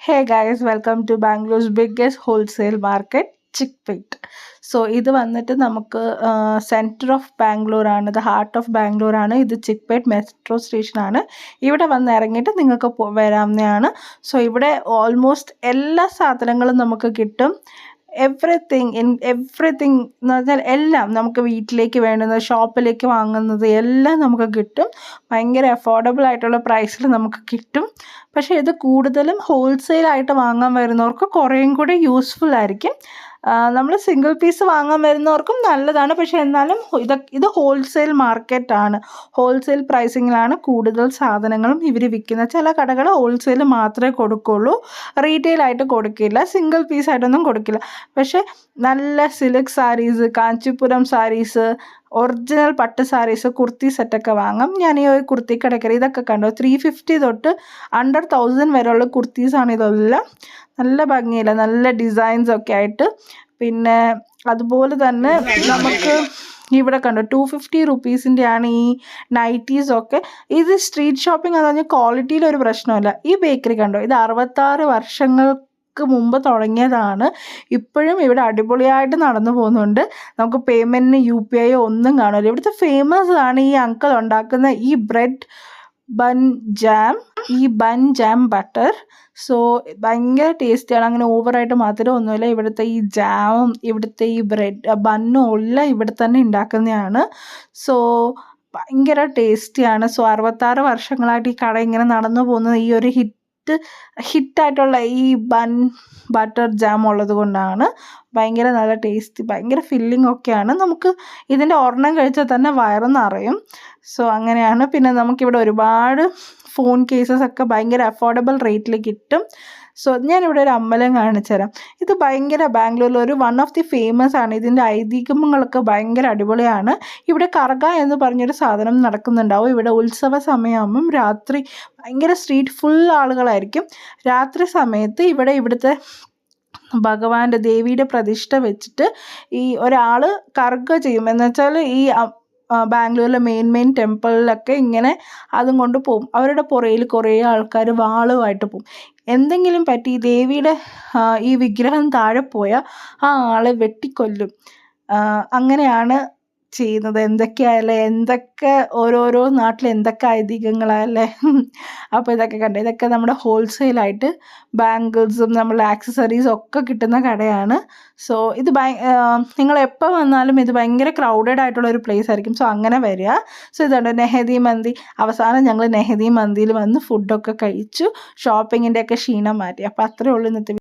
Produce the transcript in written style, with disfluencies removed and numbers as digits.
Hey guys, welcome to Bangalore's biggest wholesale market, Chickpet. So ഇത് വന്നിട്ട് നമുക്ക് centre of Bangalore ആണ്, ദ ഹാർട്ട് ഓഫ് ബാംഗ്ലൂർ ആണ്. ഇത് ചിക്പേട്ട് മെട്രോ സ്റ്റേഷനാണ്. ഇവിടെ വന്ന് ഇറങ്ങിയിട്ട് നിങ്ങൾക്ക് വരാവുന്നതാണ്. സോ ഇവിടെ ഓൾമോസ്റ്റ് എല്ലാ സാധനങ്ങളും നമുക്ക് കിട്ടും. എവ്രിത്തിങ് എന്ന് പറഞ്ഞാൽ എല്ലാം നമുക്ക് വീട്ടിലേക്ക് വേണ്ടുന്നത്, ഷോപ്പിലേക്ക് വാങ്ങുന്നത് എല്ലാം നമുക്ക് കിട്ടും. ഭയങ്കര അഫോർഡബിൾ ആയിട്ടുള്ള പ്രൈസിൽ നമുക്ക് കിട്ടും. പക്ഷേ ഇത് കൂടുതലും ഹോൾസെയിലായിട്ട് വാങ്ങാൻ വരുന്നവർക്ക് കുറേയും കൂടി യൂസ്ഫുൾ ആയിരിക്കും. നമ്മൾ സിംഗിൾ പീസ് വാങ്ങാൻ വരുന്നവർക്കും നല്ലതാണ്. പക്ഷേ എന്നാലും ഇത് ഹോൾസെയിൽ മാർക്കറ്റാണ്. ഹോൾസെയിൽ പ്രൈസിങ്ങിലാണ് കൂടുതൽ സാധനങ്ങളും ഇവർ വിൽക്കുന്നത്. ചില കടകൾ ഹോൾസെയിൽ മാത്രമേ കൊടുക്കുള്ളൂ, റീറ്റെയിലായിട്ട് കൊടുക്കില്ല, സിംഗിൾ പീസായിട്ടൊന്നും കൊടുക്കില്ല. പക്ഷേ നല്ല സിൽക്ക് സാരീസ്, കാഞ്ചീപുരം സാരീസ്, ഒറിജിനൽ പട്ട് സാരീസ്, കുർത്തി സെറ്റൊക്കെ വാങ്ങാം. ഞാൻ ഈ ഒരു കുർത്തി കടക്കറി ഇതൊക്കെ കണ്ടു, 350 തൊട്ട് അണ്ടർ 1000 വരെയുള്ള കുർത്തീസാണ് ഇതെല്ലാം. നല്ല ഭംഗിയില്ല, നല്ല ഡിസൈൻസ് ഒക്കെ ആയിട്ട്. പിന്നെ അതുപോലെ തന്നെ നമുക്ക് ഇവിടെ കണ്ടോ 250 റുപ്പീസിൻ്റെയാണ് ഈ നൈറ്റീസൊക്കെ. ഇത് സ്ട്രീറ്റ് ഷോപ്പിംഗ് എന്ന് പറഞ്ഞാൽ ക്വാളിറ്റിയിലൊരു പ്രശ്നമില്ല. ഈ ബേക്കറി കണ്ടോ, ഇത് 66 വർഷങ്ങൾക്ക് മുമ്പ് തുടങ്ങിയതാണ്. ഇപ്പോഴും ഇവിടെ അടിപൊളിയായിട്ട് നടന്നു പോകുന്നുണ്ട്. നമുക്ക് പേയ്മെൻറ്റിന് UPI ഒന്നും കാണില്ല. ഇവിടുത്തെ ഫേമസ് ആണ് ഈ അങ്കിൾ ഉണ്ടാക്കുന്ന ഈ bread bun jam butter. So ഭയങ്കര ടേസ്റ്റിയാണ്. അങ്ങനെ ഓവറായിട്ട് മധുരമൊന്നുമില്ല. ഇവിടുത്തെ ഈ ജാമും ഇവിടുത്തെ ഈ ബ്രെഡ് ബണ്ണും എല്ലാം ഇവിടെ തന്നെ ഉണ്ടാക്കുന്നതാണ്. സോ ഭയങ്കര ടേസ്റ്റിയാണ്. സോ 66 വർഷങ്ങളായിട്ട് ഈ കട ഇങ്ങനെ നടന്നു പോകുന്നത് ഈ ഒരു ഹിറ്റായിട്ടുള്ള ഈ ബട്ടർ ജാം ഉള്ളത് കൊണ്ടാണ്. ഭയങ്കര നല്ല ടേസ്റ്റി, ഭയങ്കര ഫില്ലിംഗ് ഒക്കെയാണ്. നമുക്ക് ഇതിൻ്റെ ഒരെണ്ണം കഴിച്ചാൽ തന്നെ വയറ് നിറയും. സോ അങ്ങനെയാണ്. പിന്നെ നമുക്കിവിടെ ഒരുപാട് ഫോൺ കേസസ് ഒക്കെ ഭയങ്കര അഫോർഡബിൾ റേറ്റിൽ കിട്ടും. സോ ഞാനിവിടെ ഒരു അമ്പലം കാണിച്ചു തരാം. ഇത് ഭയങ്കര ബാംഗ്ലൂരിൽ ഒരു വൺ ഓഫ് ദി ഫേമസ് ആണ്. ഇതിൻ്റെ ഐതിഹ്യങ്ങളൊക്കെ ഭയങ്കര അടിപൊളിയാണ്. ഇവിടെ കർഗ എന്ന് പറഞ്ഞൊരു സാധനം നടക്കുന്നുണ്ടാവും. ഇവിടെ ഉത്സവ സമയമാകുമ്പം രാത്രി ഭയങ്കര സ്ട്രീറ്റ് ഫുൾ ആളുകളായിരിക്കും. രാത്രി സമയത്ത് ഇവിടുത്തെ ഭഗവാന്റെ ദേവിയുടെ പ്രതിഷ്ഠ വെച്ചിട്ട് ഈ ഒരാൾ കർഗ ചെയ്യും. എന്ന് വെച്ചാൽ ഈ ബാംഗ്ലൂരിലെ മെയിൻ ടെമ്പിളിലൊക്കെ ഇങ്ങനെ അതും കൊണ്ട് പോകും. അവരുടെ പുറയിൽ കുറേ ആൾക്കാർ വാളുമായിട്ട് പോകും. എന്തെങ്കിലും പറ്റി ഈ ദേവിയുടെ ഈ വിഗ്രഹം താഴെ പോയാൽ ആ ആളെ വെട്ടിക്കൊല്ലും. അങ്ങനെയാണ് ചെയ്യുന്നത്. എന്തൊക്കെയായാലും എന്തൊക്കെ ഓരോരോ നാട്ടിൽ എന്തൊക്കെ ഐതിഹ്യങ്ങളല്ലേ. അപ്പോൾ ഇതൊക്കെ കണ്ടു. ഇതൊക്കെ നമ്മുടെ ഹോൾസെയിലായിട്ട് ബാംഗിൾസും നമ്മളുടെ ആക്സസറീസും ഒക്കെ കിട്ടുന്ന കടയാണ്. സോ ഇത് നിങ്ങൾ എപ്പോൾ വന്നാലും ഇത് ഭയങ്കര ക്രൗഡഡ് ആയിട്ടുള്ള ഒരു പ്ലേസ് ആയിരിക്കും. സോ അങ്ങനെ വരിക. സോ ഇതുണ്ട് നെഹദി മന്തി. അവസാനം ഞങ്ങൾ നെഹദി മന്തിയിൽ വന്ന് ഫുഡൊക്കെ കഴിച്ചു, ഷോപ്പിങ്ങിൻ്റെയൊക്കെ ക്ഷീണം മാറ്റി. അപ്പോൾ അത്രയേ ഉള്ളൂ ഇന്നത്തെ